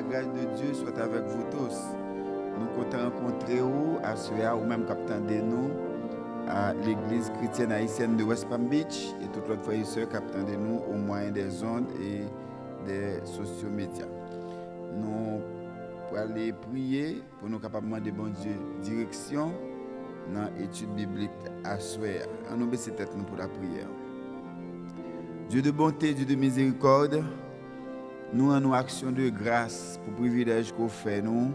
la grâce de Dieu soit avec vous tous. Nous comptons rencontrer vous à Suya ou même capitaine de nous à l'église chrétienne haïtienne de West Palm Beach et toutes les frères et sœurs capitaine de nous au moyen des ondes et des sociaux médias. Nous pour aller prier pour nous capables de demander bon Dieu direction dans l'étude biblique à Suya. On nous baisse tête nous pour la prière. Dieu de bonté, Dieu de miséricorde, nous en nos actions de grâce pour le privilège qu'on fait nous.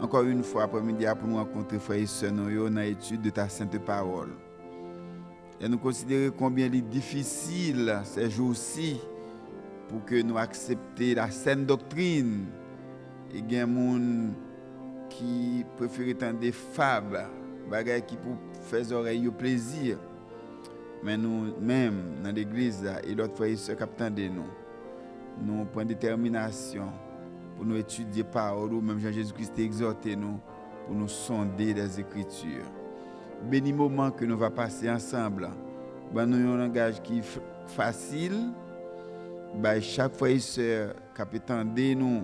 Encore une fois, après-midi, pour nous rencontrer frères et sœurs dans l'étude de ta sainte parole. Et nous considérer combien il est difficile ces jours-ci pour que nous acceptions la saine doctrine. Et il y a des gens qui préfèrent entendre des fables, des qui pour faire oreilles au plaisir. Mais nous-mêmes, dans l'église, et d'autres frères et sœurs qui attendent nous prenons détermination pour nous étudier la parole, ou même Jean-Jésus-Christ a exhorté nous pour nous sonder les Écritures. Béni moment que nous allons passer ensemble. Nous avons un langage qui est facile. Chaque frère et sœur qui attendent nous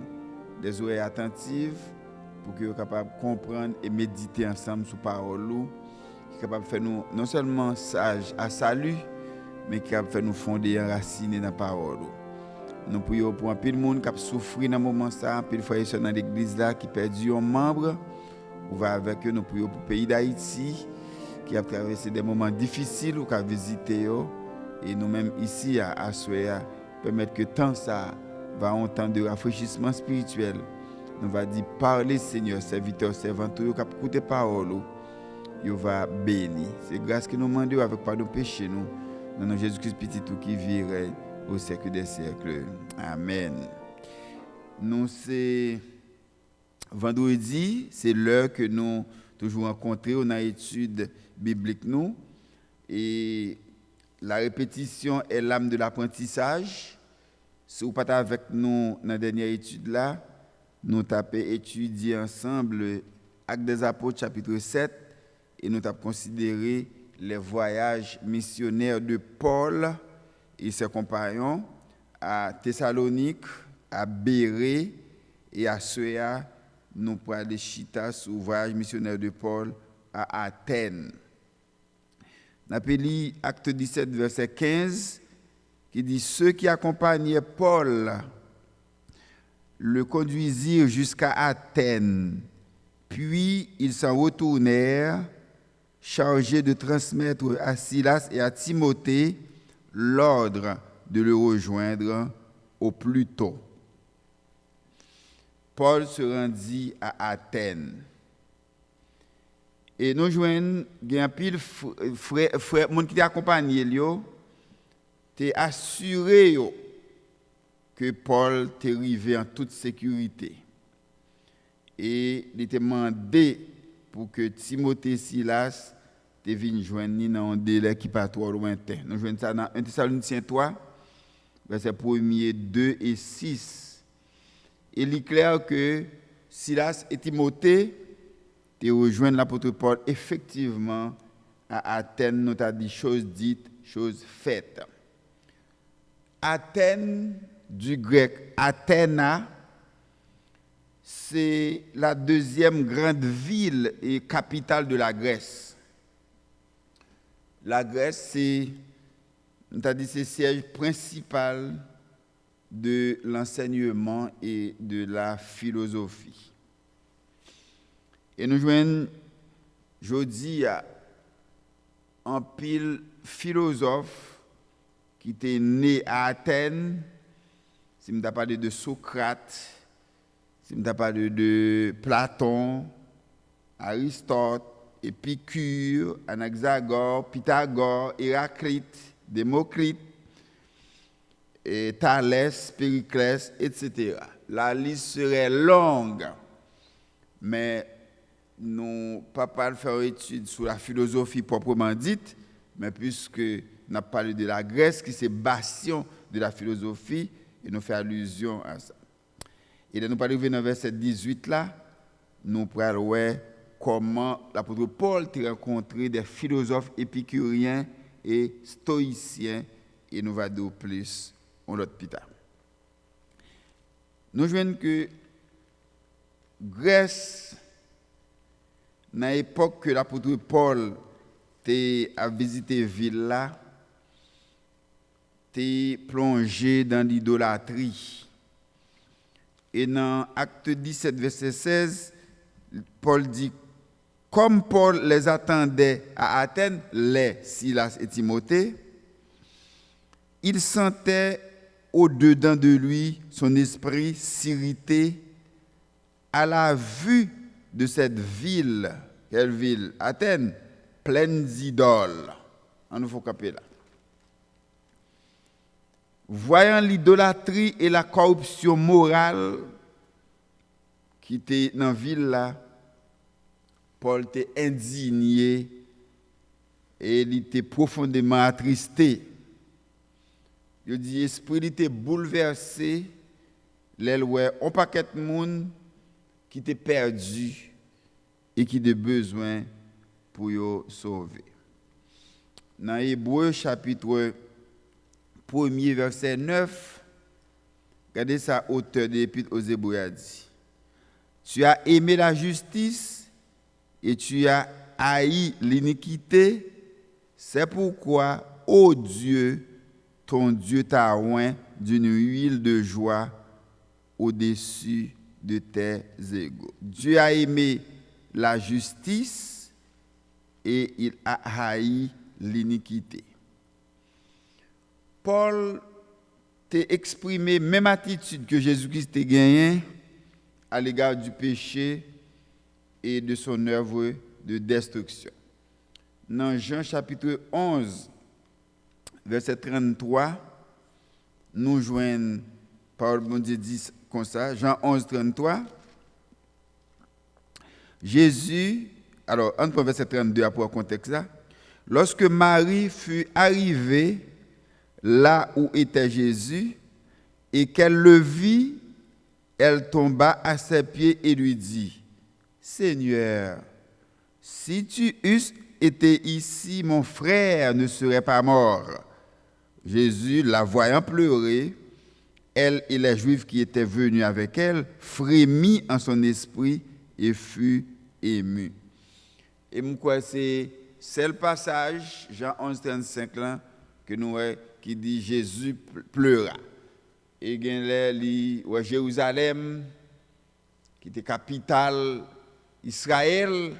des oreilles attentives pour que nous soyons capables de comprendre et méditer ensemble sur la parole. Qui est capable de faire nous non seulement sages à salut, mais qui est capable de faire nous fonder et enraciner dans la parole. Nous prions pour un peu de monde qui a souffert dans ce moment, un peu de frères et sœurs dans l'église là, qui a perdu un membre. On va avec eux, nous prions pour le pays d'Haïti, qui a traversé des moments difficiles, ou qui a visité eux. Et nous-mêmes ici à Soya, permettre que tant ça va un temps de rafraîchissement spirituel. Nous va dire, parlez Seigneur, serviteur, servante, qui a écouté la parole. Il va bénir. C'est grâce que nous demandons avec pas de péché nous. Dans notre Jésus-Christ petit tout qui vivrait au siècle des siècles. Amen. Nous c'est vendredi, c'est l'heure que nous toujours rencontrés dans l'étude biblique nous et la répétition est l'âme de l'apprentissage. Si vous pas avec nous dans la dernière étude là, nous avons étudié ensemble Actes des Apôtres chapitre 7. Et nous avons considéré les voyages missionnaires de Paul et ses compagnons à Thessalonique, à Bérée et à Soya. Nous pourrons aller chita sur le voyage missionnaire de Paul à Athènes. Nous avons lu Acte 17, verset 15, qui dit « Ceux qui accompagnaient Paul le conduisirent jusqu'à Athènes, puis ils s'en retournèrent, chargé de transmettre à Silas et à Timothée l'ordre de le rejoindre au plus tôt. » Paul se rendit à Athènes. Et nous joignons un pile frère, monde qui t'a accompagné, t'es assuré que Paul t'est arrivé en toute sécurité. Et il t'a demandé pour que Timothée et Silas te viennent joindre dans un délai qui n'est pas trop lointain. Nous joignons ça dans 1 Thessaloniciens 3, versets 1er, 2 et 6. Il est clair que Silas et Timothée te rejoignent l'apôtre Paul effectivement à Athènes, nous avons dit choses dites, choses faites. Athènes, du grec Athéna, c'est la deuxième grande ville et capitale de la Grèce. La Grèce, c'est le siège principal de l'enseignement et de la philosophie. Et nous jouons aujourd'hui un pile philosophe qui était né à Athènes. Si je parle de Socrate, si je parle de Platon, Aristote, Épicure, Anaxagore, Pythagore, Héraclite, Démocrite, et Thalès, Périclès, etc. La liste serait longue, mais nous ne pouvons pas faire une étude sur la philosophie proprement dite, mais puisque nous avons parlé de la Grèce, qui c'est bastion de la philosophie, et nous faisons allusion à ça. Et là, nous allons arriver dans le verset 18 là, nous pourrons voir comment l'apôtre Paul a rencontré des philosophes épicuriens et stoïciens, et nous allons dire plus en l'autre plus tard. Nous voyons que Grèce, dans l'époque que l'apôtre Paul a visité la ville là, t'es plongé dans l'idolâtrie. Et dans Acte 17, verset 16, Paul dit, comme Paul les attendait à Athènes, Silas et Timothée, il sentait au-dedans de lui son esprit s'irriter à la vue de cette ville. Quelle ville? Athènes, pleine d'idoles. On nous faut caper là. Voyant l'idolâtrie et la corruption morale qui était dans la ville là, Paul était indigné et il était profondément attristé. Il dit l'esprit était bouleversé, un paquet de monde qui était perdu et qui a besoin pour le sauver. Dans Hébreux chapitre 1er verset 9, regardez ça, auteur de l'Épître aux Hébreux a dit, tu as aimé la justice et tu as haï l'iniquité, c'est pourquoi, ô Dieu, ton Dieu t'a oint d'une huile de joie au-dessus de tes égaux. Dieu a aimé la justice et il a haï l'iniquité. Paul t'a exprimé même attitude que Jésus-Christ a gagnée à l'égard du péché et de son œuvre de destruction. Dans Jean chapitre 11, verset 33, nous joignons, Paul bon Dieu dit comme ça, Jean 11, 33, Jésus, alors, entre verset 32 pour le contexte là, lorsque Marie fut arrivée là où était Jésus et qu'elle le vit, elle tomba à ses pieds et lui dit, Seigneur, si tu eusses été ici, mon frère ne serait pas mort. Jésus, la voyant pleurer, elle et les Juifs qui étaient venus avec elle, frémit en son esprit et fut ému. Et moi, c'est le passage, Jean 11, 35, là, que nous qui dit Jésus pleura. Et il y a Jérusalem, qui était capitale Israël,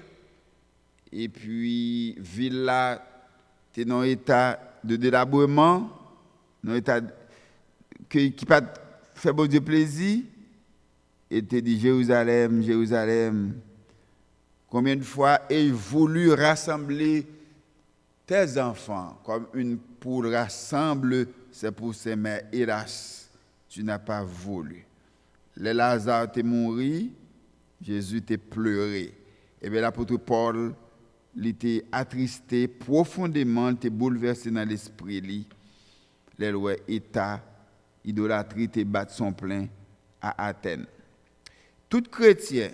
et puis ville là, était dans un état de délabrement, dans un état qui pas fait bon Dieu plaisir, et te dit Jérusalem, Jérusalem, combien de fois ai-je voulu rassembler tes enfants comme une poule rassemble ses poussins, mais hélas, tu n'as pas voulu. Le Lazare t'est mort, Jésus t'est pleuré. Et bien l'apôtre Paul, il était attristé profondément, il était bouleversé dans l'esprit. L'état, idolâtrie, t'est battu son plein à Athènes. Tout chrétien,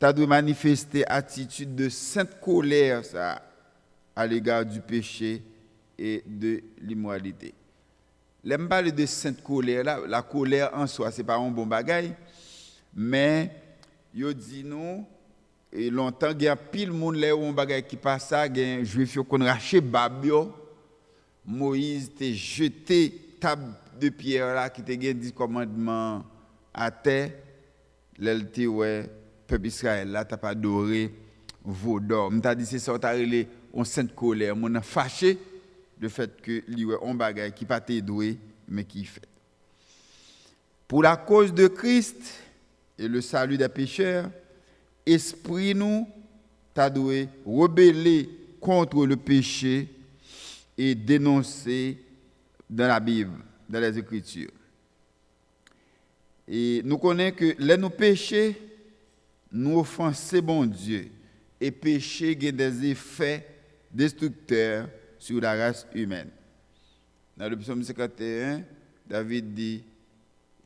tu dois manifester attitude de sainte colère ça, à l'égard du péché et de l'immoralité. L'aime parler de sainte colère, là, la colère en soi, ce n'est pas un bon bagage, mais yo dit nous, et longtemps, il y a pile monde là où un bagage qui passe ça, il y a un juif qui a racheté Babio, Moïse t'a jeté table de pierre là qui t'a gagné 10 commandements à terre, l'elté ouais peuple Israël là t'as pas adoré vaudor. M't'a dit c'est ça t'a relé on sainte colère, mon a fâché le fait que li ouais on bagage qui pas t'est doué mais qui fait. Pour la cause de Christ et le salut des pécheurs, esprit nous t'a doué rebeller contre le péché et dénoncer dans la Bible, dans les Écritures. Et nous connaissons que les nous péchés, nous offenser bon Dieu. Et péché a des effets destructeurs sur la race humaine. Dans le psaume 51, David dit,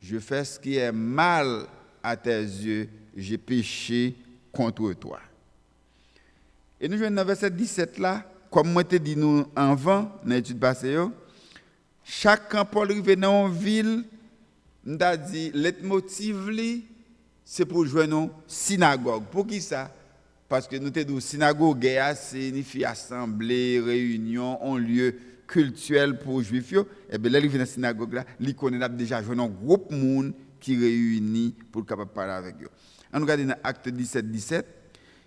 je fais ce qui est mal à tes yeux, j'ai péché contre toi. Et nous jouons dans le verset 17 là, comme moi te dit nous avant, dans l'étude passée, chaque quand Paul arrive dans une ville, nous a dit, leitmotiv li, c'est pour jouer nos synagogues. Pour qui ça? Parce que nous te dit synagogue signifie assemblée, réunion, un lieu cultuel pour les juifs. Et bien là, il vient dans la synagogue là, il connaît déjà joué un groupe de monde qui réunit pour capable parler avec eux. On regarde dans Acte 17,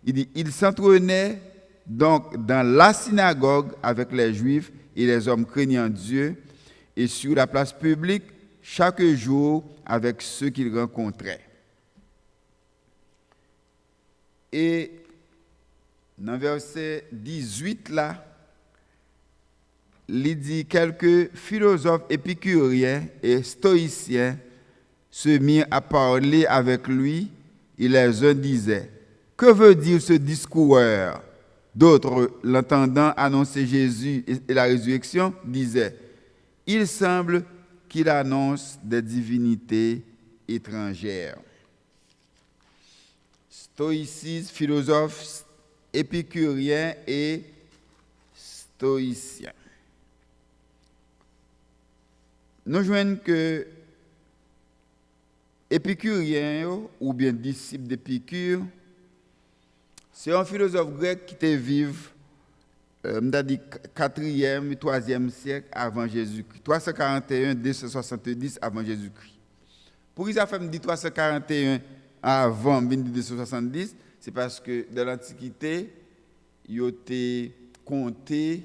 il dit il s'entraînait donc dans la synagogue avec les juifs et les hommes craignant Dieu et sur la place publique chaque jour avec ceux qu'il rencontrait. Et dans le verset 18 là, il dit quelques philosophes épicuriens et stoïciens se mirent à parler avec lui et les uns disaient « Que veut dire ce discoureur ?» D'autres, l'entendant annoncer Jésus et la résurrection, disaient « Il semble qu'il annonce des divinités étrangères. » Stoïcisme, philosophes épicuriens et stoïciens. Nous joignons que épicurien ou bien disciple d'Épicure, c'est un philosophe grec qui était vivant, dit 4e et 3e siècle avant Jésus-Christ. 341, 270 avant Jésus-Christ. Pour ça fait me dit 341 avant 270, c'est parce que dans l'Antiquité, il a été compté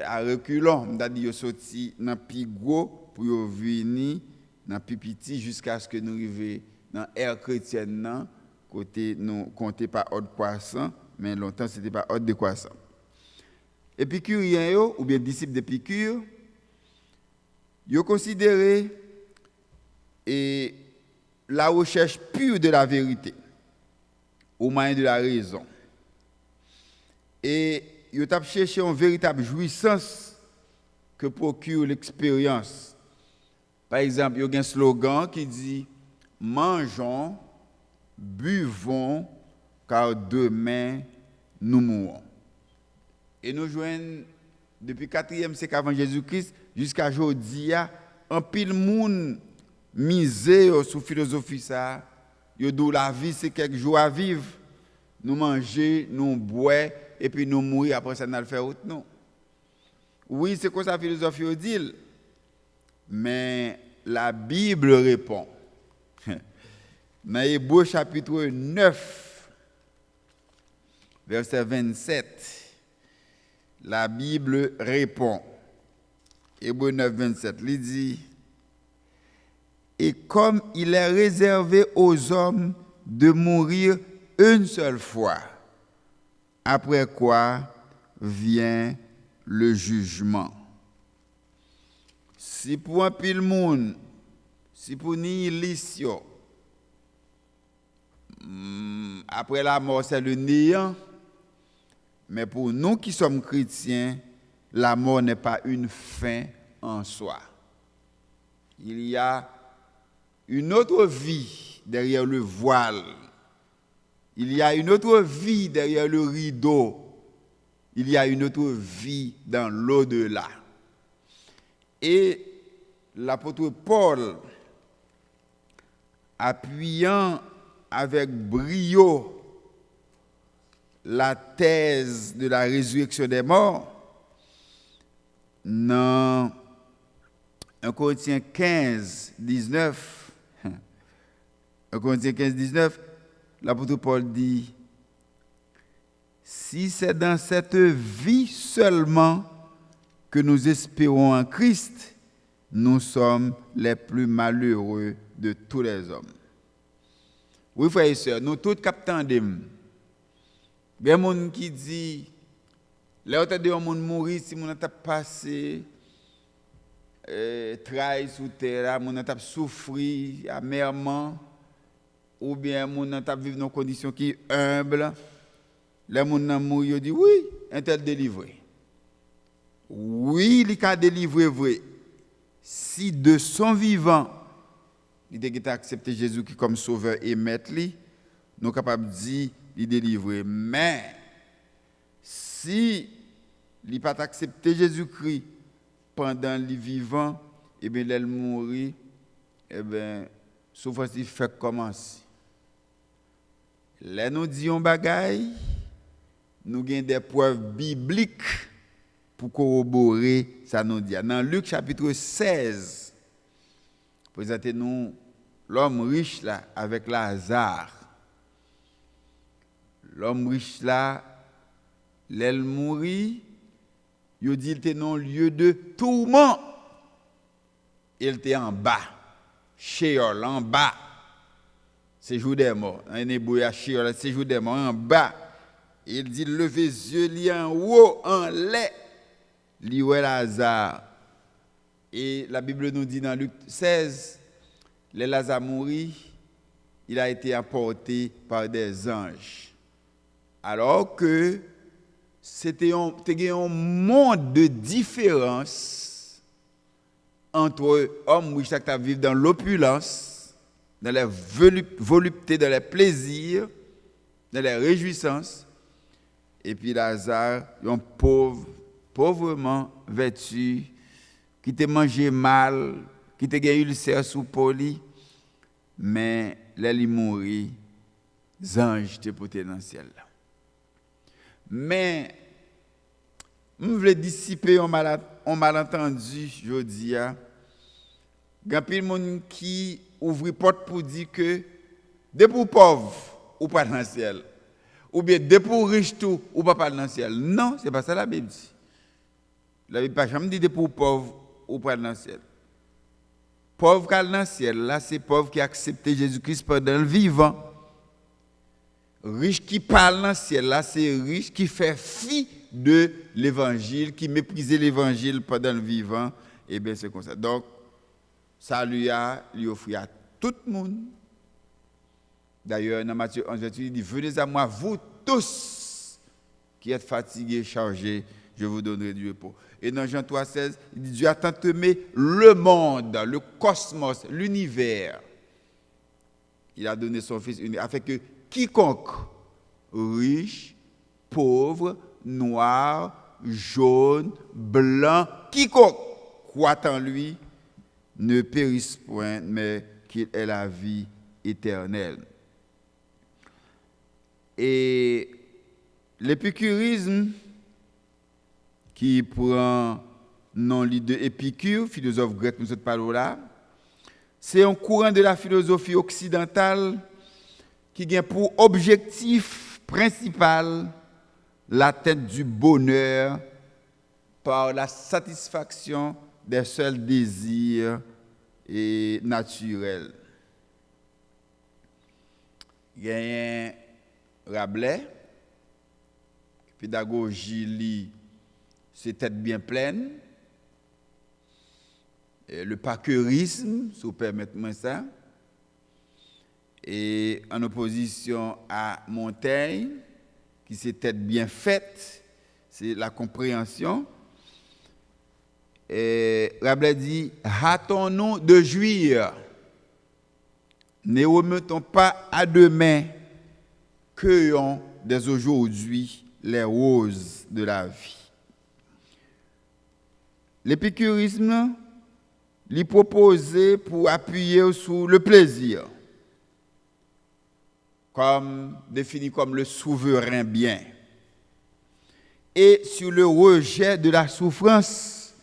à reculons. C'est-à-dire qu'il est sorti dans le plus gros pour venir dans le plus petit jusqu'à ce que nous arrivions dans l'ère chrétienne, côté nous compté par ordre croissant, mais longtemps c'était par ordre décroissant. Épicuriens ou bien disciples d'Épicure, ils ont considéré la recherche pure de la vérité au moyen de la raison. Et ils ont cherché une véritable jouissance que procure l'expérience. Par exemple, il y a un slogan qui dit « Mangeons, buvons, car demain nous mourrons ». Et nous joignons depuis le 4e siècle avant Jésus-Christ jusqu'à aujourd'hui, un pile monde misé sur philosophie ça. Yo dou la vie c'est quelques jours à vivre. Nous manger, nous boire et puis nous mourir après ça n'a le faire autre non. Oui, c'est quoi sa philosophie dit. Mais la Bible répond. Dans Hébreux chapitre 9 verset 27. La Bible répond. Hébreux 9 27, il dit et comme il est réservé aux hommes de mourir une seule fois, après quoi vient le jugement. Si pour un pile monde, si pour ni l'issue, après la mort c'est le néant, mais pour nous qui sommes chrétiens, la mort n'est pas une fin en soi. Il y a une autre vie derrière le voile. Il y a une autre vie derrière le rideau. Il y a une autre vie dans l'au-delà. Et l'apôtre Paul, appuyant avec brio la thèse de la résurrection des morts, dans 1 Corinthiens 15, 19, 1 Corinthiens 15, 19, l'apôtre Paul dit « Si c'est dans cette vie seulement que nous espérons en Christ, nous sommes les plus malheureux de tous les hommes. » Oui, frères et sœurs, nous tous captons des gens. Il y a des gens qui disent, là où il y a des gens qui mourir, si on a passé, travail sous terre, on a souffert amèrement, ou bien on a vécu dans des conditions qui sont humbles. Les gens qui mourent, ils disent, oui, un tel délivré. Oui, il a délivré vrai. Si de son vivant, il a accepté Jésus comme sauveur et maître, nous sommes capables de dire qu'il est délivré. Mais si il n'a pas accepté Jésus-Christ pendant le vivant, et bien il mourit, et bien souffrance fait commencer. Là nous disons bagaille, nous avons des preuves bibliques pour corroborer ça nous dit. Dans Luc chapitre 16, présentez-nous l'homme riche là avec Lazare. L'homme riche là, l'elle mourit, il dit qu'il était dans un lieu de tourment. Il était en bas, Sheol, en bas. C'est jour des morts. En hébreu, Sheol, c'est jour des morts, en bas. Il dit lever les yeux, li en haut, en lait. Li ouais Lazare. Et la Bible nous dit dans Luc 16, le Lazare mourit, il a été apporté par des anges. Alors que c'était un monde de différence entre hommes riches qui vivent dans l'opulence, dans la volupté, dans les plaisirs, dans les réjouissances, et puis Lazare, un pauvrement vêtu, qui t'a mangé mal, qui t'a gagné ulcère sous poli, mais là il mourit, les anges te porté dans le ciel. Mais je voulais dissiper un malentendu, je dis, il y a des gens qui ouvrent porte pour dire que des pour pauvres ou pas dans le ciel, ou bien des pour riches tout ou pas dans le ciel. Non, ce n'est pas ça la Bible dit. La Bible n'a jamais dit des pour pauvres ou pas dans le ciel. Pauvre qui est dans le ciel, là, c'est pauvre qui a accepté Jésus-Christ pendant le vivant. Riche qui parle dans le ciel, là, c'est riche qui fait fi de l'évangile, qui méprisait l'évangile pendant le vivant. Et bien, c'est comme ça. Donc, ça lui offre à tout le monde. D'ailleurs, dans Matthieu 11, il dit, venez à moi, vous tous qui êtes fatigués, chargés, je vous donnerai du repos. Et dans Jean 3, 16, il dit, Dieu a tant aimé le monde, le cosmos, l'univers. Il a donné son Fils unique, afin que quiconque, riche, pauvre, noir, jaune, blanc, quiconque croit en lui, ne périsse point, mais qu'il ait la vie éternelle. Et l'épicurisme, qui prend nom de Épicure, philosophe grec, nous sommes parlé là, c'est un courant de la philosophie occidentale qui a pour objectif principal l'atteinte du bonheur par la satisfaction des seuls désirs et naturels. Il y a un Rabelais, pédagogie, c'est tête bien pleine. Et le paquerisme, si vous permettez ça. Et en opposition à Montaigne, qui c'est tête bien faite, c'est la compréhension. Et Rabelais dit, hâtons-nous de jouir, ne remettons pas à demain, cueillons dès aujourd'hui les roses de la vie. L'épicurisme lui proposé pour appuyer sur le plaisir, comme défini comme le souverain bien, et sur le rejet de la souffrance,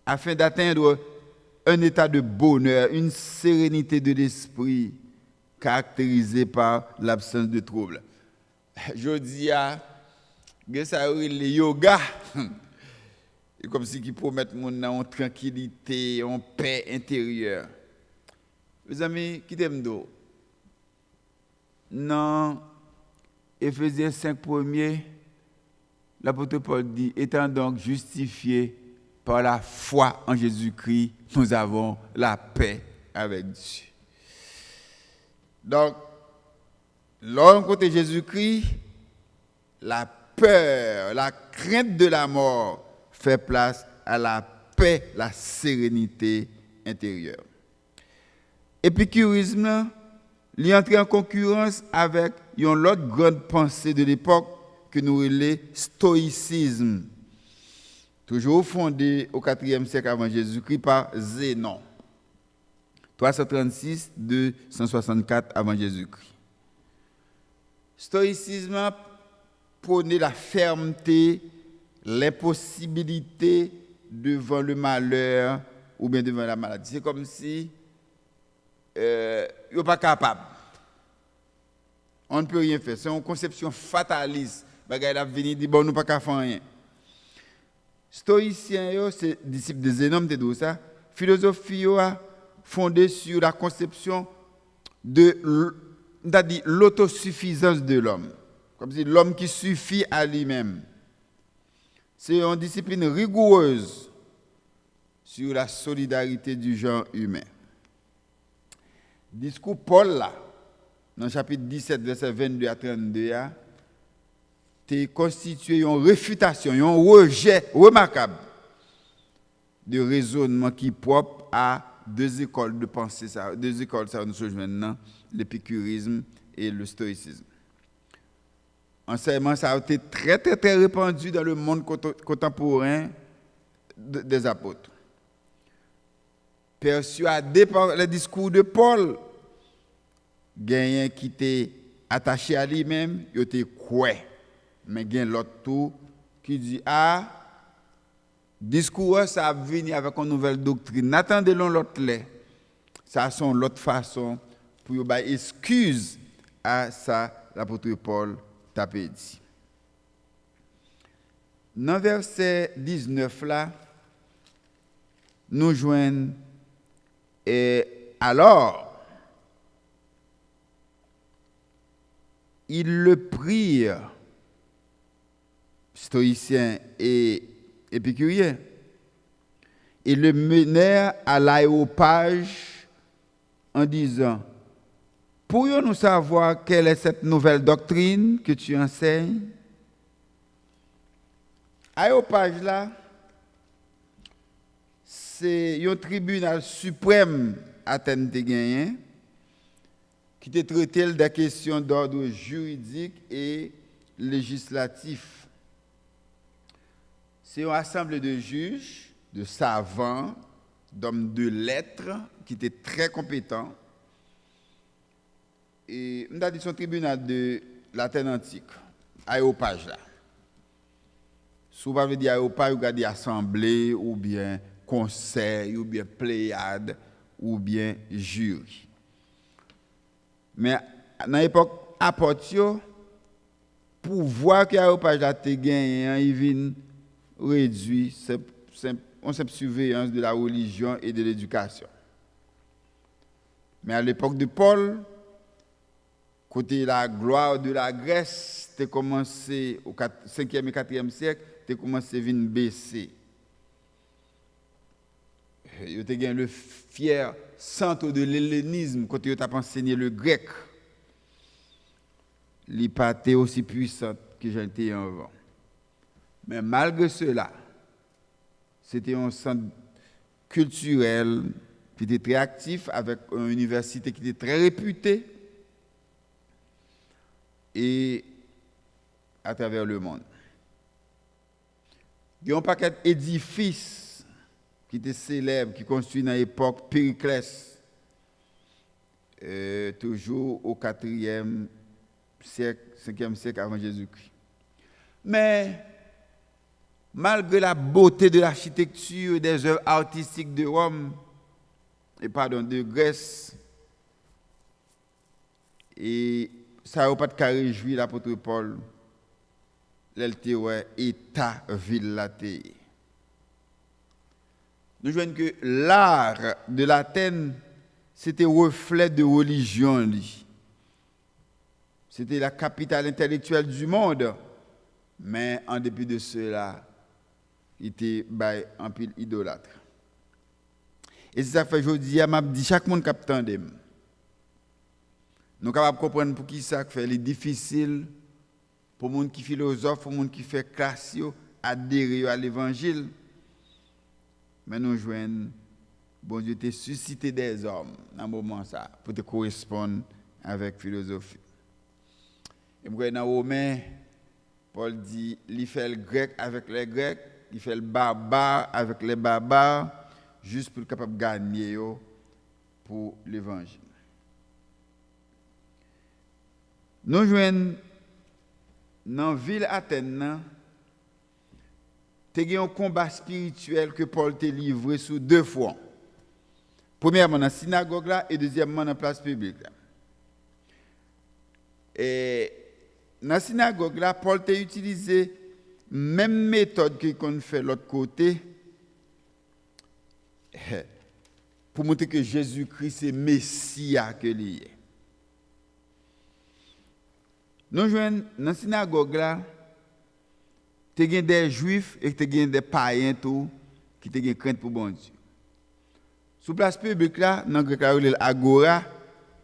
afin d'atteindre un état de bonheur, une sérénité de l'esprit caractérisée par l'absence de troubles. Je dis à ça le yoga, comme si qui promettent mon tranquillité, en paix intérieure. Mes amis, qui t'aiment d'eau? Non, Éphésiens 5 premiers, l'apôtre Paul dit, étant donc justifiés par la foi en Jésus-Christ, nous avons la paix avec Dieu. Donc, l'homme côté Jésus-Christ, la peur, la crainte de la mort fait place à la paix, la sérénité intérieure. Épicurisme, il est entré en concurrence avec une autre grande pensée de l'époque que nous appelons stoïcisme, toujours fondé au IVe siècle avant Jésus-Christ par Zénon. 336, 264 avant Jésus-Christ. Stoïcisme prônait la fermeté, l'impossibilité devant le malheur ou bien devant la maladie. C'est comme si ils ne sont pas capables. On ne peut rien faire. C'est une conception fataliste. Bagay la venir dit bon nous pas faire rien. Stoïciens c'est disciples des Zénon de ça. Philosophie a fondée sur la conception de l'autosuffisance de l'homme. Comme si l'homme qui suffit à lui-même. C'est une discipline rigoureuse sur la solidarité du genre humain. Discours Paul là, dans le chapitre 17, verset 22 à 32, a constitué une réfutation, un rejet remarquable de raisonnement qui est propre à deux écoles de pensée, deux écoles, ça nous rejoint maintenant, l'épicurisme et le stoïcisme. Enseignement, ça a été très, très, très répandu dans le monde contemporain des apôtres. Persuadé par le discours de Paul, gagnant qui était attaché à lui-même, il était quoi? Mais il y a l'autre tout qui dit discours ça a venu avec une nouvelle doctrine. N'attendez l'autre lait. Ça sont l'autre façon pour y excuse à ça l'apôtre Paul t'a dit. Dans verset 19 là, nous joignons et alors ils le prirent, stoïciens et épicuriens, et le menèrent à l'aéropage en disant: pourrions-nous savoir quelle est cette nouvelle doctrine que tu enseignes? Aéropage là, c'est un tribunal suprême Athènes te gagné qui te traité des questions d'ordre juridique et législatif. C'est une assemblée de juges, de savants, d'hommes de lettres qui étaient très compétents. Et on a dit son tribunal de l'Athènes antique, Aéropage là. Souvent, on dit Aéropage, on dit assemblée, ou bien conseil, ou bien pléiade, ou bien jury. Mais dans l'époque apôtre, pour voir que Aéropage là te gagné, il vient réduire cette surveillance de la religion et de l'éducation. Mais à l'époque de Paul, côté la gloire de la Grèce, tu commencé au 5e et 4e siècle, tu commencé à venir baisser. Tu as gagné le fier centre de l'hellénisme, quand tu as enseigné le grec. Il n'est pas aussi puissant que j'ai été avant. Mais malgré cela, c'était un centre culturel qui était très actif, avec une université qui était très réputée et à travers le monde. Il y a un paquet d'édifices qui étaient célèbres, qui construits dans l'époque Périclès, toujours au 4e siècle, 5e siècle avant Jésus-Christ. Mais malgré la beauté de l'architecture et des œuvres artistiques de Rome, de Grèce, et ça n'a pas de réjouir l'apôtre Paul, l'État ville la terre. Nous voyons que l'art de l'Athènes, c'était reflet de religion. C'était la capitale intellectuelle du monde. Mais en dépit de cela, il était un pile idolâtre. Et c'est ça fait aujourd'hui, je dis chaque monde capte de nous. Nous sommes capables de comprendre pour qui ça fait les difficile pour les gens qui philosophe, pour les gens qui fait classe, adhérer à l'évangile. Mais nous joignons, bon Dieu t'a suscité des hommes dans ce moment ça pour te correspondre avec philosophie. Et dans Romains, Paul dit, il fait le grec avec les grecs, il fait le barbare avec les barbares, juste pour être capable de gagner pour l'évangile. Nous joignons dans la ville Athènes, il y a un combat spirituel que Paul t'a livré sur 2 fois. Premièrement dans la synagogue là, et deuxièmement dans la place publique. Là. Et dans la synagogue là, Paul t'a utilisé la même méthode qu'on fait de l'autre côté pour montrer que Jésus-Christ est Messie que il est. Nous jouons dans la synagogue là, tu as des juifs et tu as des païens qui ont crainte pour bon Dieu. Sous place publique là, dans le Agora,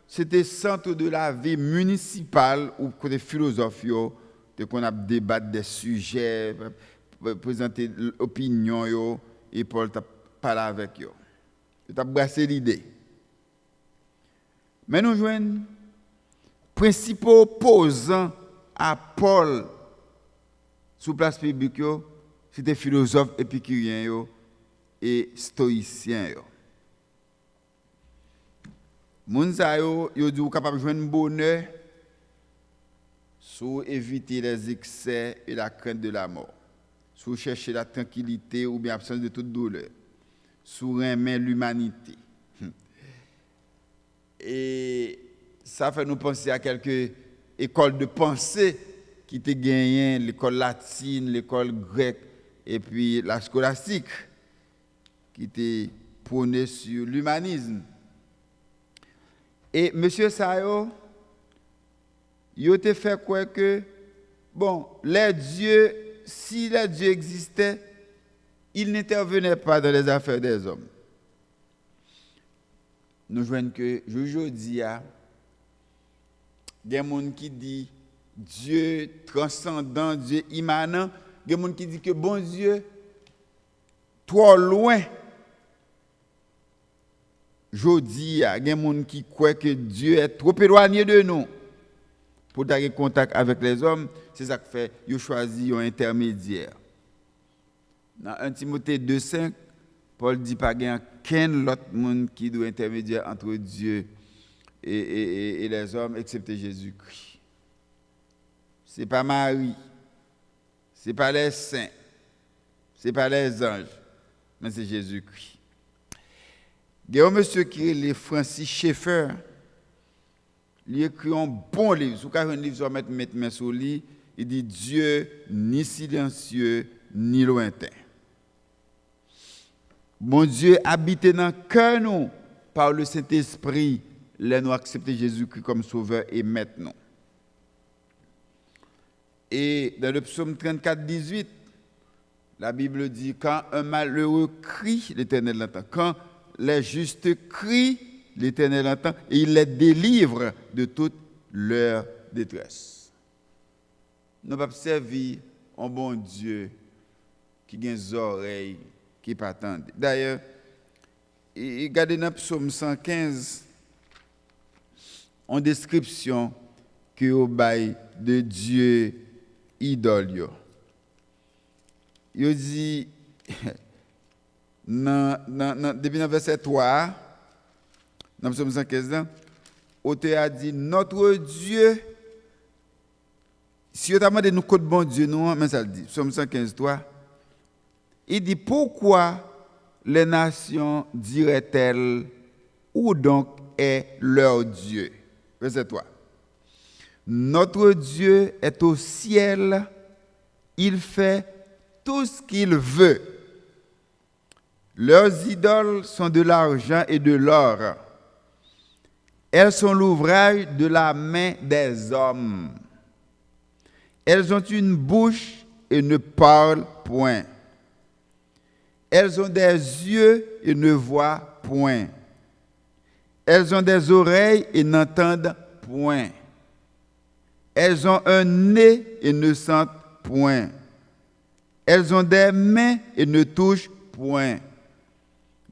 c'était centre de la vie municipale où les philosophes qu'on a débattre des sujets, présenter l'opinion et Paul t'a parlé avec eux. Il t'a brassé l'idée. Mais nous jouons principaux opposants à Paul sous place publique, c'était philosophes épicuriens et stoïciens. Mounsa yo dit capable de joindre bonheur sous éviter les excès et la crainte de la mort, sous chercher la tranquillité ou bien l'absence de toute douleur, sous aimer l'humanité. Et ça fait nous penser à quelques écoles de pensée qui étaient gagnées, l'école latine, l'école grecque et puis la scolastique qui était prônée sur l'humanisme. Et M. Sayo, il a fait quoi que, bon, les dieux, si les dieux existaient, ils n'intervenaient pas dans les affaires des hommes. Nous voyons que, aujourd'hui, il y a des gens qui disent Dieu transcendant, Dieu immanent, il y a des gens qui disent que bon Dieu, trop loin. Jodi, il y a des gens qui croient que Dieu est trop éloigné de nous pour avoir contact avec les hommes. C'est ça qui fait qu'ils choisissent un intermédiaire. Dans 1 Timothée 2,5, Paul dit pas qu'il n'y a qu'un autre monde qui doit intermédiaire entre Dieu et les hommes, excepté Jésus-Christ. Ce n'est pas Marie, ce n'est pas les saints, ce n'est pas les anges, mais c'est Jésus-Christ. Il y a un monsieur qui est Francis Schaeffer. Il a écrit un bon livre. Si vous avez un livre, vous mettre main sur lui. Il dit Dieu ni silencieux ni lointain. Mon Dieu habite dans le cœur nous par le Saint-Esprit. Là, nous acceptons Jésus-Christ comme sauveur et maître nous. Et dans le psaume 34, 18, la Bible dit quand un malheureux crie, l'Éternel l'entend. Quand les justes crient, l'Éternel entend et il les délivre de toute leur détresse. Nous ne pouvons pas servir un bon Dieu qui a des oreilles qui pas attendent. D'ailleurs, regardez dans le psaume 115, en description que au bail de Dieu idole. Il dit depuis le verset 3, dans le psaume 115, l'auteur a dit notre Dieu. Si on a demandé nous code bon Dieu, nous, mais ça le dit, psaume 115, 3. Il dit pourquoi les nations diraient-elles où donc est leur Dieu? Verset 3. Notre Dieu est au ciel, il fait tout ce qu'il veut. Leurs idoles sont de l'argent et de l'or. Elles sont l'ouvrage de la main des hommes. Elles ont une bouche et ne parlent point. Elles ont des yeux et ne voient point. Elles ont des oreilles et n'entendent point. Elles ont un nez et ne sentent point. Elles ont des mains et ne touchent point.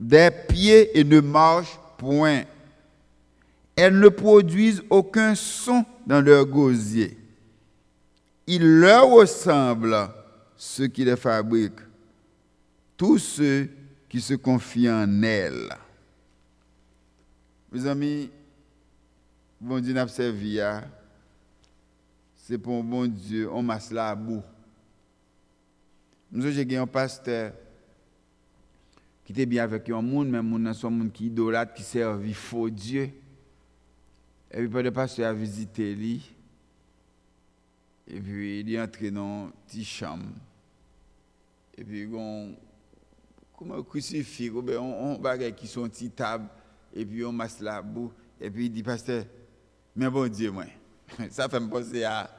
Des pieds et ne marchent point. Elles ne produisent aucun son dans leur gosier. Il leur ressemble ceux qui les fabriquent, tous ceux qui se confient en elles. Mes amis, bon Dieu n'a servi, c'est pour un bon Dieu, on masse là à bout. Nous, j'ai un pasteur qui était bien avec un monde, mais un monde qui idolâtre, qui servit faux Dieu. Et puis, le pasteur a visité lui. Et puis, il est entré dans une petite chambre. Et puis, comme un crucifix, on bagaille qui sont une petite table. Et puis, on masse la boue. Et puis, il dit, pasteur, mais bon Dieu, moi. Ça fait me penser à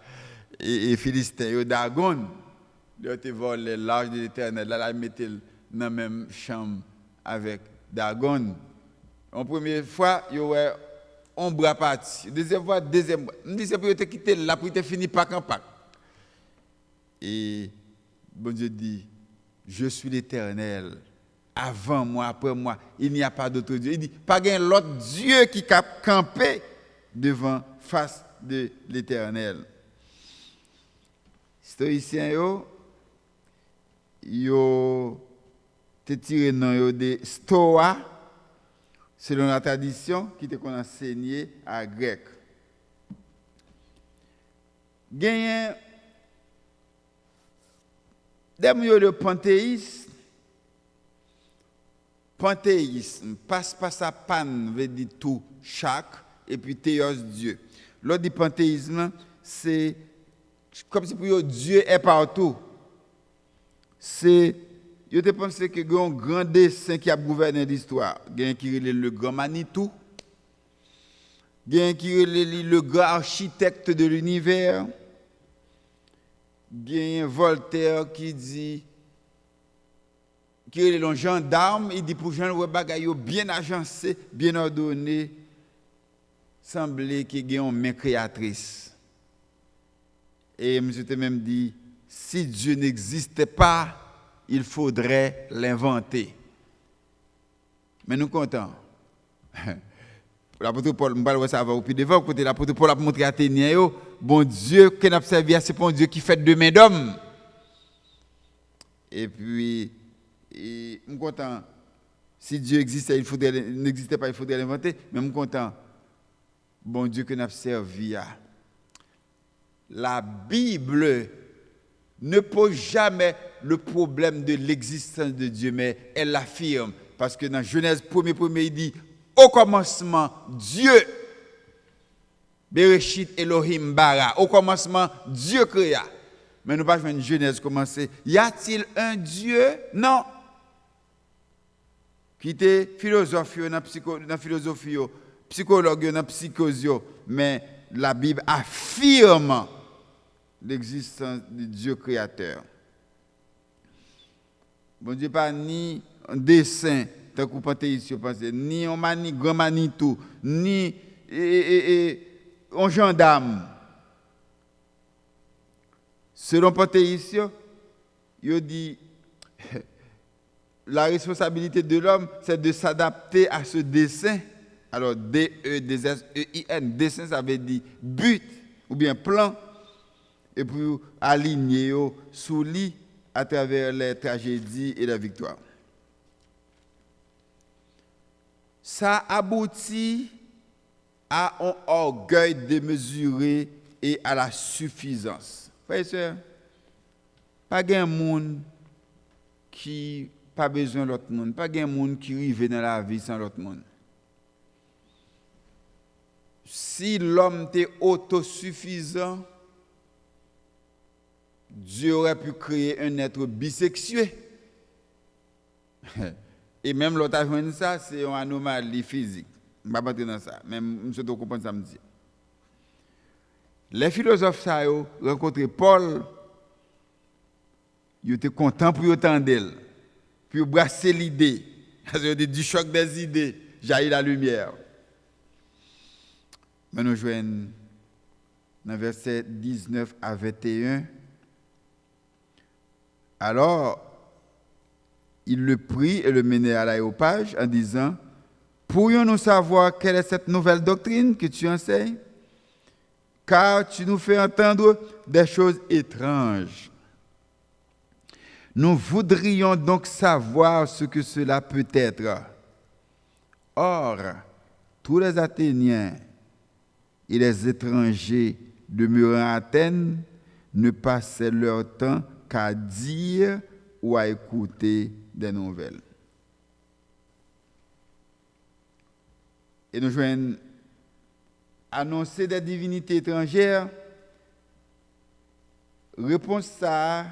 Philistin, Dagon. Il a été volé l'âge de l'Éternel. Là, il mettait dans la même chambre avec Dagon. En première fois, il y a un bras parti. Deuxième fois, deuxième bras. Je me dis, c'est pour te quitter là, pour te finir Pâques en Pâques. Et bon Dieu dit, je suis l'Éternel. Avant moi, après moi, il n'y a pas d'autre Dieu. Il dit, pas qu'un l'autre Dieu qui a campé devant face de l'Éternel. Stoïciens, yo te tiré dans des stoa selon la tradition qui te qu'on enseigné à grec. Gagne des de panthéisme, passe à pan veut dire tout, chaque, et puis théos Dieu. L'autre du panthéisme, c'est comme si pour Dieu est partout. C'est, je te pense que il y a un grand dessin qui a gouverné l'histoire. Il y a un qui est le grand Manitou. Il y a un qui est le grand architecte de l'univers. Il y a un Voltaire qui dit, qui est le gendarme, il dit pour Jean le bagaille bien agencé, bien ordonné, semblait qu'il y a une main créatrice. Et M. te même dit, si Dieu n'existait pas, il faudrait l'inventer. Mais nous comptons. L'apôtre Paul, je vais savoir au plus devant, côté l'apôtre Paul a montré à Athéniens, bon Dieu qu'on a servi, c'est pas un Dieu qui fait de main d'homme. Et puis, je suis content. Si Dieu existait, n'existait pas, il faudrait l'inventer. Mais je suis content. Bon Dieu qu'on a servi. La Bible ne pose jamais le problème de l'existence de Dieu, mais elle l'affirme. Parce que dans Genèse 1er, il dit, au commencement, Dieu, Bereshit Elohim bara, au commencement, Dieu créa. Mais nous ne pouvons pas une Genèse commencer. Y a-t-il un Dieu? Non. Qui était philosophe dans la philosophie, psychologue dans la psychose, mais la Bible affirme l'existence du Dieu créateur. Bon Dieu pas ni un dessin, tant qu'on panthéiste, ni un grand Manitou, ni un gendarme. Selon panthéiste, il dit la responsabilité de l'homme, c'est de s'adapter à ce dessin. Alors, D-E-S-E-I-N, dessin, ça veut dire but ou bien plan. Et pour aligner sous lit à travers les tragédies et les victoires. Ça aboutit à un orgueil démesuré et à la suffisance. Frères et sœurs, pas de monde qui n'a pas besoin de l'autre monde, pas de monde qui arrive dans la vie sans l'autre monde. Si l'homme était autosuffisant, Dieu aurait pu créer un être bisexué. Et même l'autre a joué ça, c'est une anomalie physique. Je ne vais pas entrer dans ça, mais je dois comprendre ça me dit. Les philosophes ont rencontré Paul, ils étaient contents pour entendre d'elle, pour brasser l'idée. Du choc des idées, jaillit la lumière. Mais nous jouons dans verset 19 à 21. Alors, il le prit et le menait à l'aréopage en disant, « Pourrions-nous savoir quelle est cette nouvelle doctrine que tu enseignes? Car tu nous fais entendre des choses étranges. Nous voudrions donc savoir ce que cela peut être. Or, tous les Athéniens et les étrangers demeurant à Athènes ne passaient leur temps qu'à dire ou à écouter des nouvelles. Et nous joignons annoncer des divinités étrangères. Réponse ça,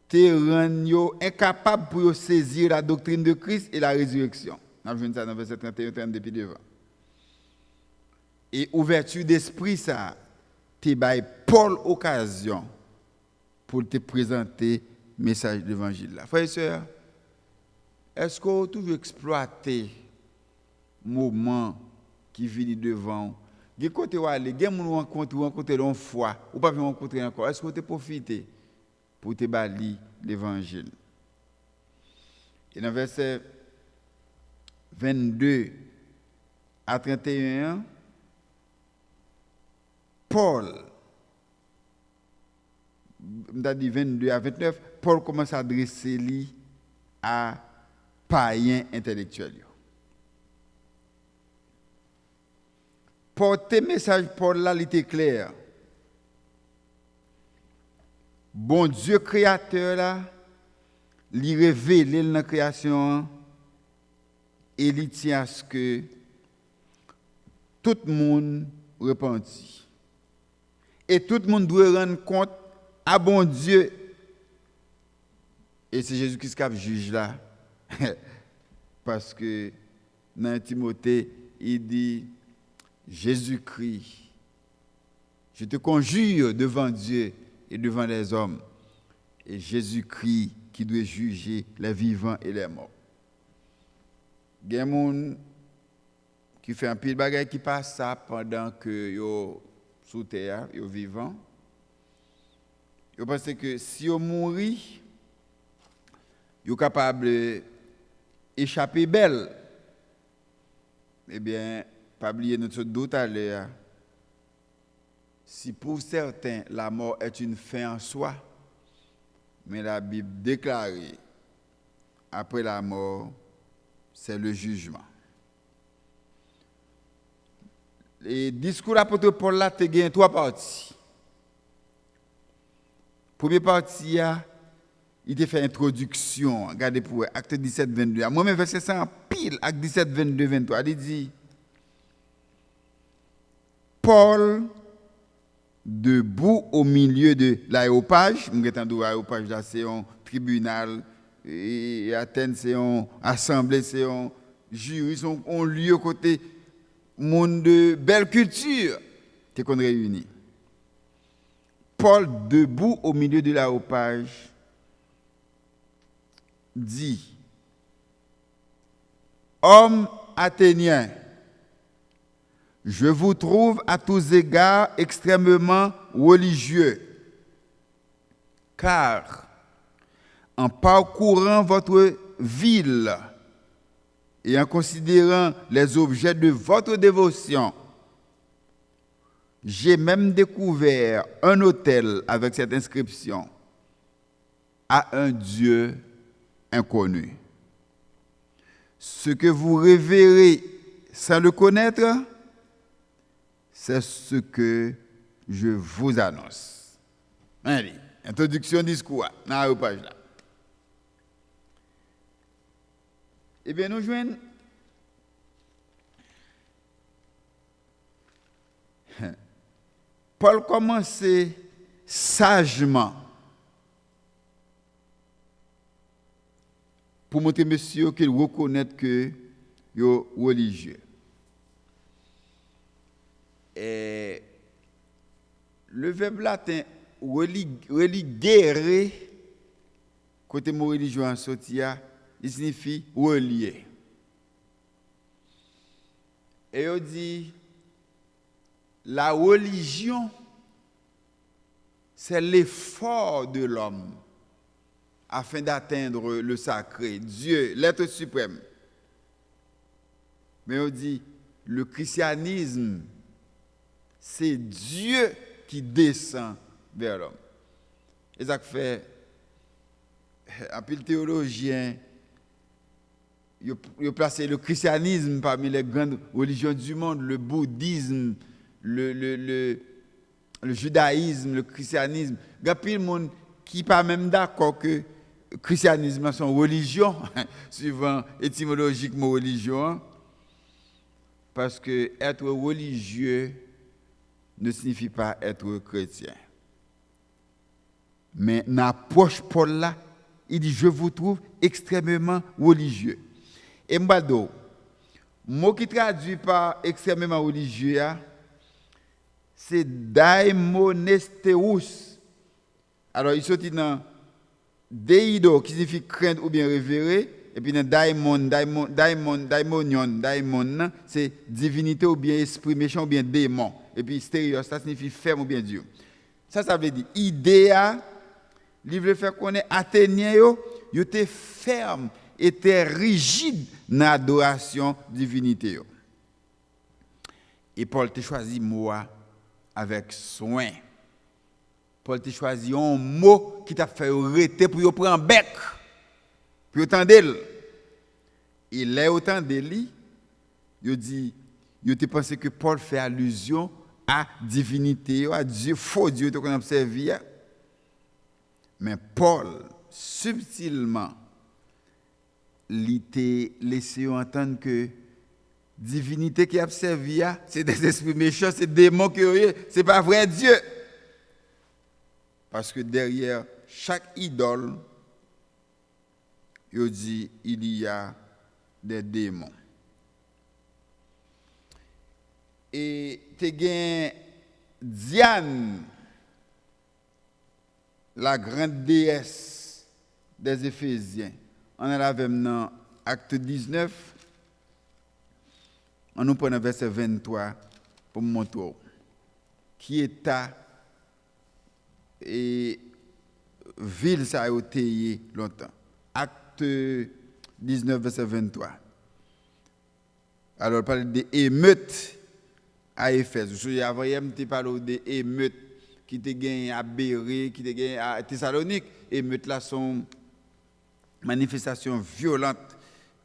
te rend incapable pour saisir la doctrine de Christ et la résurrection. Nous avons vu ça dans verset 31 depuis devant. Et ouverture d'esprit ça, te bail Paul occasion pour te présenter le message de l'évangile là. Frères et sœurs, est-ce qu'on toujours exploiter moment qui vient devant? Des côté où aller, des gens rencontrer une fois, ou pas rencontrer encore. Est-ce que tu profites pour te balayer l'évangile? Et dans verset 22 à 31, Paul, on dit 22 à 29, Paul commence à adresser à païens intellectuels. Porter message Paul là, il était clair. Bon Dieu créateur là, il révèle dans la création et il tient à ce que tout le monde repentit. Et tout le monde doit rendre compte à bon Dieu. Et c'est Jésus-Christ qui juge là. Parce que dans Timothée, il dit, Jésus-Christ, je te conjure devant Dieu et devant les hommes. Et Jésus-Christ qui doit juger les vivants et les morts. Il y a des gens qui font un pile de bagages qui passe ça pendant que yo sous terre, yo vivant. Yo pense que si yo mourit, yo capable échapper belle. Eh bien, pas oublier notre doute à l'heure. Si pour certains la mort est une fin en soi, mais la Bible déclare après la mort, c'est le jugement. Les discours de l'apôtre Paul là, il y a trois parties. Première partie, il a fait introduction. Regardez pour acte 17, 22. Moi-même, verset 100, pile, acte 17, 22, 23. Il dit, Paul, debout au milieu de l'aéropage, l'aéropage là, c'est un tribunal, et Athènes, c'est une assemblée, c'est un jury, c'est un lieu côté monde de belle culture, t'es qu'on réunit. Paul, debout au milieu de l'aéropage, dit, hommes athéniens, je vous trouve à tous égards extrêmement religieux, car en parcourant votre ville et en considérant les objets de votre dévotion, j'ai même découvert un autel avec cette inscription à un Dieu inconnu. Ce que vous révérez sans le connaître, c'est ce que je vous annonce. Allez, introduction discours dans la page là. Eh bien, nous joignons Paul commençait sagement pour montrer monsieur qu'il reconnaît que il est religieux. Et le verbe latin religere, côté mot religion en sotia, il signifie relier. Et on dit, la religion, c'est l'effort de l'homme afin d'atteindre le sacré, Dieu, l'être suprême. Mais on dit, le christianisme, c'est Dieu qui descend vers l'homme. Et ça fait un peu le théologien il placé le christianisme parmi les grandes religions du monde, le bouddhisme, le judaïsme, le christianisme. Il y a plein de monde qui pas même d'accord que le christianisme est une religion, suivant étymologiquement religion, parce que être religieux ne signifie pas être chrétien. Mais dans l'approche Paul là, il dit je vous trouve extrêmement religieux. Et m'bado, mot qui traduit par extrêmement religieux, c'est daimonestheus. Alors il sortit dans deido qui signifie craindre ou bien révérer, et puis dans daimonion, c'est divinité ou bien esprit méchant ou bien démon. Et puis stérios, ça signifie ferme ou bien Dieu. Ça veut dire idéa, il veut faire connaître Athéniens, ils étaient fermes, étaient rigides dans l'adoration divinité. Et Paul t'a choisi moi avec soin. Paul t'a choisi un mot qui t'a fait arrêter pour prendre bec, pour entendre. Il est autant de lui, il dit, il te pensé que Paul fait allusion à divinité, à Dieu, faux Dieu qu'on a observé. Mais Paul, subtilement, il t'a laissé entendre que divinité qui a observé, c'est des esprits méchants, c'est des démons qui ont, c'est pas vrai Dieu. Parce que derrière chaque idole, il dit il y a des démons. Et tu as Diane, la grande déesse des Éphésiens. On est là dans Acte 19. On nous prend le verset 23 pour me montrer qui est ta et ville ça a été longtemps. Acte 19 verset 23. Alors parle des émeutes à Éphèse. Je suis avant hier tu parles des émeutes qui te gagné à Béré, qui te gagné à Thessalonique. Émeutes là sont manifestations violentes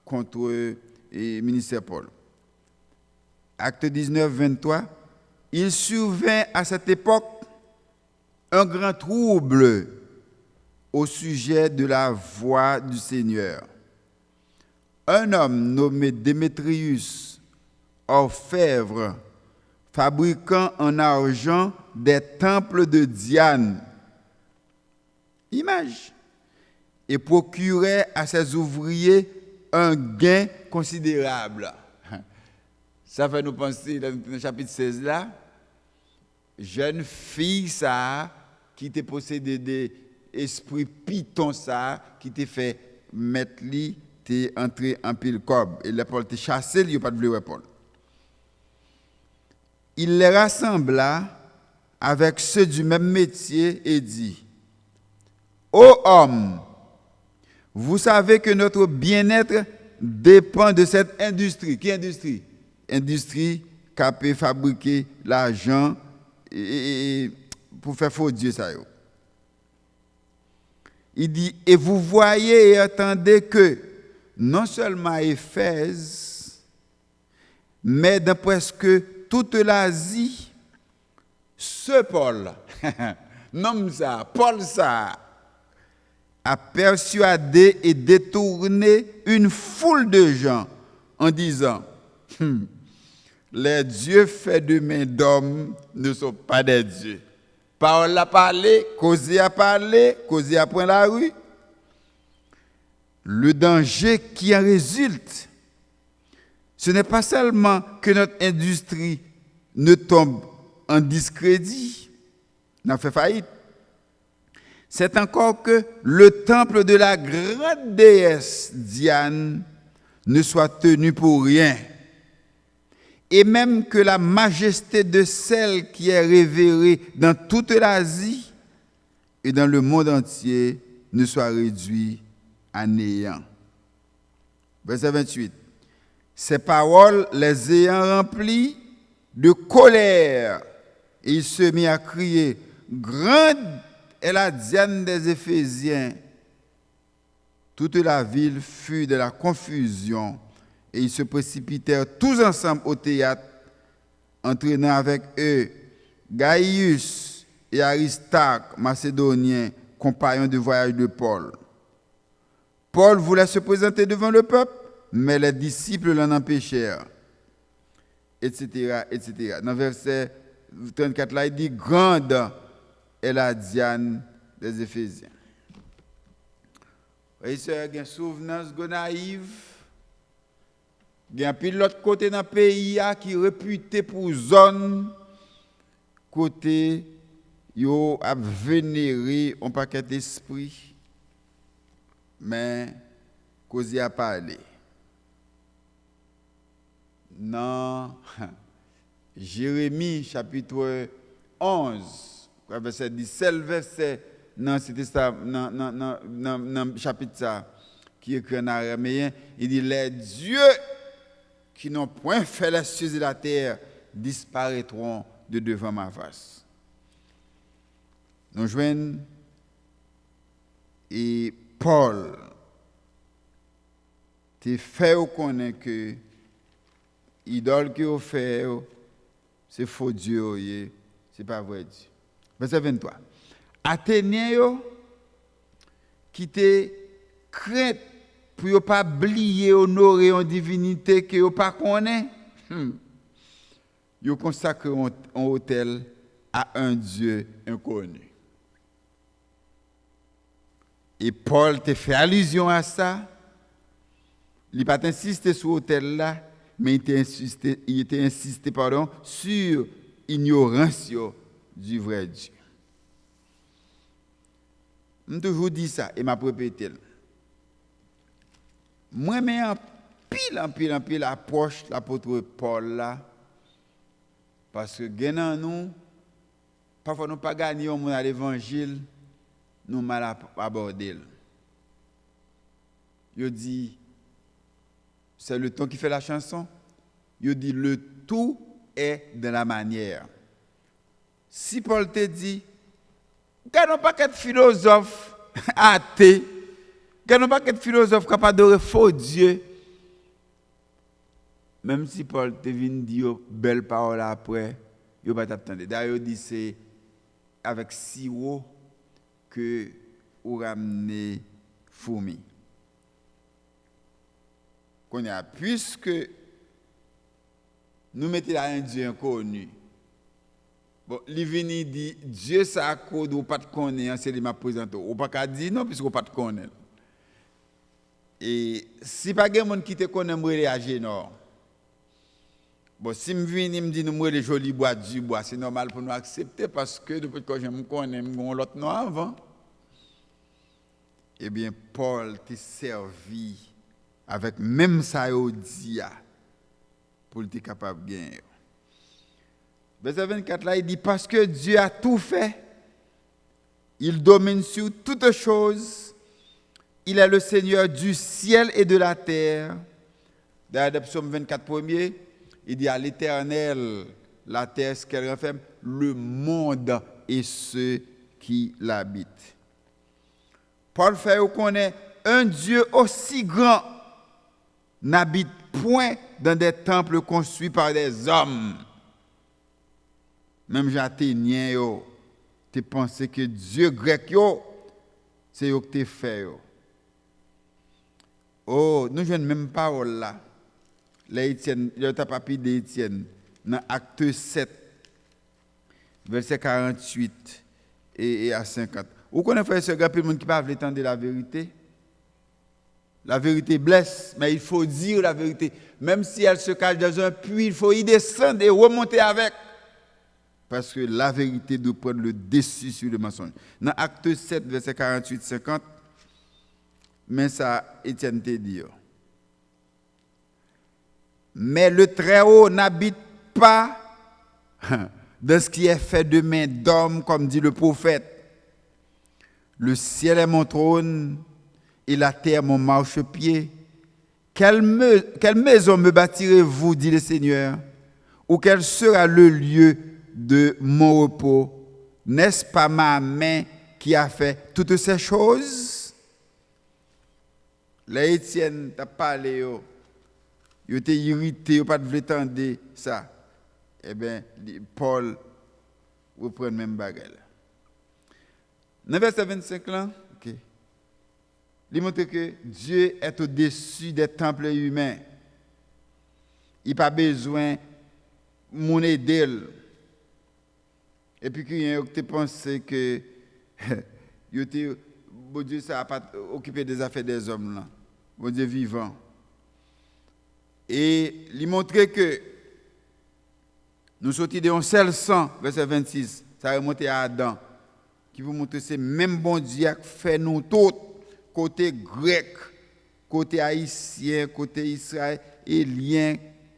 contre le ministère Paul. Acte 19 23. Il survint à cette époque un grand trouble au sujet de la voix du Seigneur. Un homme nommé Démétrius, orfèvre, fabriquant en argent des temples de Diane, image, et procurait à ses ouvriers un gain considérable. Ça fait nous penser dans le chapitre 16 là, jeune fille ça qui te possédé des esprits python ça qui te fait mettre li t'es entré en pile cob et le Paul te chassé il pas de bleu Paul. Il les rassembla avec ceux du même métier et dit: Ô homme, vous savez que notre bien-être dépend de cette industrie. Qui industrie? Industrie qui a pu fabriquer l'argent et pour faire faux Dieu ça. Il dit, et vous voyez et entendez que non seulement à Éphèse, mais dans presque toute l'Asie, ce Paul, nomme ça, Paul ça, a persuadé et détourné une foule de gens en disant, les dieux faits de main d'homme ne sont pas des dieux. Parole a parlé, causé a parlé, causé a point la rue. Le danger qui en résulte, ce n'est pas seulement que notre industrie ne tombe en discrédit, n'a fait faillite. C'est encore que le temple de la grande déesse Diane ne soit tenu pour rien. Et même que la majesté de celle qui est révérée dans toute l'Asie et dans le monde entier ne soit réduite à néant. Verset 28. Ces paroles les ayant remplies de colère, et il se mit à crier, grande est la Diane des Éphésiens. Toute la ville fut de la confusion et ils se précipitèrent tous ensemble au théâtre, entraînant avec eux Gaius et Aristarque, macédoniens, compagnons de voyage de Paul. Paul voulait se présenter devant le peuple, mais les disciples l'en empêchèrent, etc., etc. Dans le verset 34, là, il dit « Grande est la Diane des Éphésiens ». Et c'est une souvenance naïve. Il y a un l'autre côté dans le pays qui est réputé pour zone côté yo a vénéré un paquet d'esprit mais cause y a parlé. Dans Jérémie chapitre 11 verset 10, seul verset dans le chapitre ça, qui est écrit en araméen, il dit les dieux qui n'ont point fait les cieux et la terre disparaîtront de devant ma face. Nous joignons et Paul te fait connaître que l'idole que vous faites, c'est faux Dieu, c'est pas vrai Dieu. Verset 23. Athéniens qui te crainte pour ne pas oublier, honorer une divinité que vous ne connaissez pas. Vous consacrez un hôtel à un Dieu inconnu. Et Paul te fait allusion à ça. Il n'a pas insisté sur l'hôtel là, mais il était insisté sur l'ignorance du vrai Dieu. Je toujours dit ça et m'a répété. Moi, mais en pile approche l'apôtre Paul là, parce que nous, parfois nous pas gagner au monde à l'évangile, nous mal aborder. Il dit, c'est le ton qui fait la chanson. Il dit, le tout est de la manière. Si Paul te dit, gardons pas qu'être philosophe athée, gardons pas qu'être philosophe capable d'adorer faux Dieu. Même si Paul te vient dire belle parole après, il va t'attendre. D'ailleurs, il dit c'est avec sirop que vous ramenez fourmi. Puisque nous mettons là un Dieu inconnu. Bon, l'Ivini dit Dieu ça a code ou pas de connaître, c'est lui m'a présenté. Ou pas qu'à dire non puisque ou pas de connaître. Et si pas quelqu'un qui te connaît me réagir non. Bon, si me vient me dit nous les jolis bois du bois, c'est normal pour nous accepter parce que depuis que je me connais, me l'autre non avant. Eh bien Paul t'a servi avec même ça au dia pour être capable de gagner. Verset 24 là, il dit parce que Dieu a tout fait, il domine sur toutes choses, il est le Seigneur du ciel et de la terre. Dans le psaume 24 premier, il dit à l'Éternel, la terre ce qu'elle renferme, le monde et ceux qui l'habitent. Paul fait connaître un Dieu aussi grand n'habite point dans des temples construits par des hommes. Même j'athénien, tu penses que Dieu grec, c'est eux qui te fait. Oh, nous jouons même parole là. L'Étienne, il y a un papier d'Étienne, dans Acte 7, verset 48 et à 50. Vous connaissez ce gars, monde qui parle de la vérité? La vérité blesse, mais il faut dire la vérité. Même si elle se cache dans un puits, il faut y descendre et remonter avec. Parce que la vérité doit prendre le dessus sur le mensonge. Dans Acte 7, verset 48-50, mais ça, Étienne te dit. Mais le Très-Haut n'habite pas dans ce qui est fait de main d'homme, comme dit le prophète. Le ciel est mon trône et la terre mon marchepied. Quelle maison me bâtirez-vous, dit le Seigneur, ou quel sera le lieu de mon repos? N'est-ce pas ma main qui a fait toutes ces choses? les Étienne t'a parlé, ils étaient irrités, ils pas voulu entendre ça. Eh bien, Paul reprend le même bagage. Dans le verset 25 là, il montre que Dieu est au-dessus des temples humains. Il n'a pas besoin de mon aider. Et puis, il y a qui pensé que bon Dieu, ça n'a pas occupé des affaires des hommes là. Bon Dieu vivant. Et il montre que nous sortis de un seul sang, verset 26, ça remonte à Adam, qui vous montre que c'est même bon Dieu qui fait nous tous, côté grec, côté haïtien, côté israélien,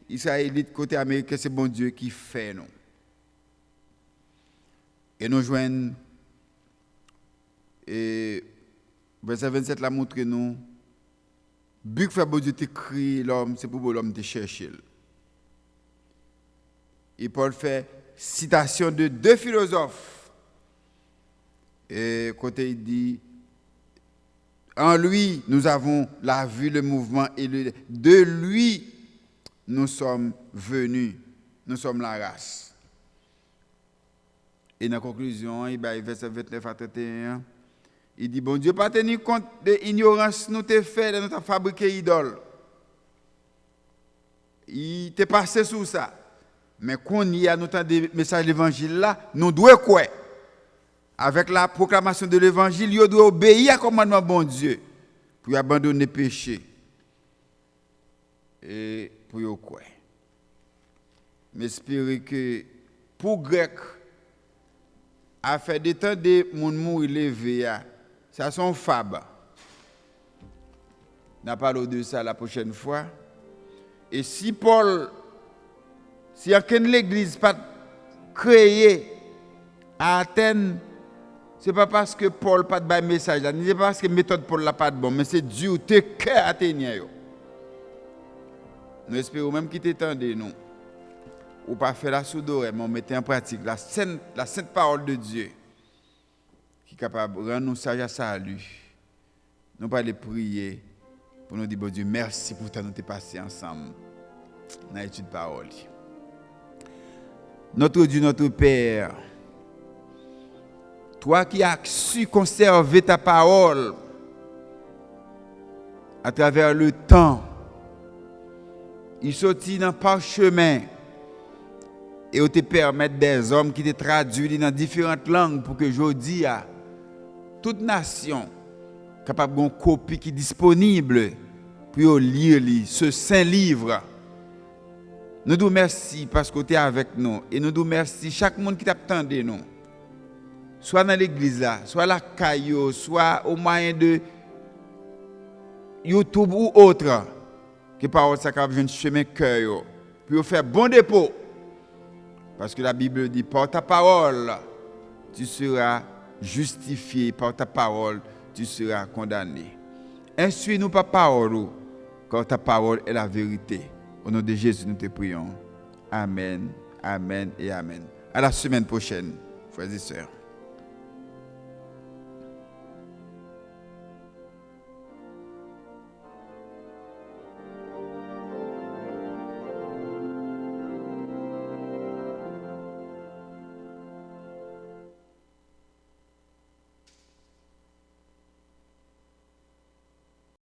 israélite, côté américain, c'est bon Dieu qui fait nous. Et nous joignons, et verset 27 la montre nous, but que fait bon Dieu te créer l'homme, c'est pour l'homme te chercher. Et Paul fait citation de deux philosophes. Et côté il dit, en lui, nous avons la vue, le mouvement, et de lui, nous sommes venus. Nous sommes la race. Et dans la conclusion, il va verset 29 à 31, il dit, bon Dieu, pas tenir compte de l'ignorance nous t'ai fait, nous t'ai fabriqué idole. Il t'est passé sous ça. Mais quand il y a nous des messages de l'évangile là, nous devons quoi? Avec la proclamation de l'évangile, nous devons obéir à commandement bon Dieu pour abandonner le péché. Et pour quoi? J'espère que pour grec, à faire des temps de mon mou élevé, ça sont fab. On parlé de ça la prochaine fois. Et si Paul, si aucune l'église pas créée à Athènes, ce n'est pas parce que Paul pas de bon message, ce n'est pas parce que la méthode Paul n'a pas de bon, mais c'est Dieu qui est cœur athénien. Nous espérons même qu'il t'étendait nous. Ou pas faire la soudure, mais on mettait en pratique la sainte parole de Dieu qui est capable de rendre nous sages à salut. Nous pas les prier pour nous dire, bon Dieu, merci pour nous t'es passé ensemble dans l'étude de parole. Notre Dieu, notre Père, toi qui as su conserver ta parole à travers le temps, il sortit dans parchemin et te permettre des hommes qui te traduisent dans différentes langues pour que aujourd'hui, toute nation capable d'une copie qui est disponible pour lire ce saint livre. Nous nous remercions parce que tu es avec nous et nous nous remercions chaque monde qui t'attend de nous. Soit dans l'église là, soit à la caillou, soit au moyen de YouTube ou autre, que parole ça capable de chemin cœur pour faire bon dépôt. Parce que la Bible dit, par ta parole, tu seras justifié, par ta parole, tu seras condamné. Instruis-nous par parole, car ta parole est la vérité. Au nom de Jésus, nous te prions. Amen, amen et amen. À la semaine prochaine, frères et sœurs.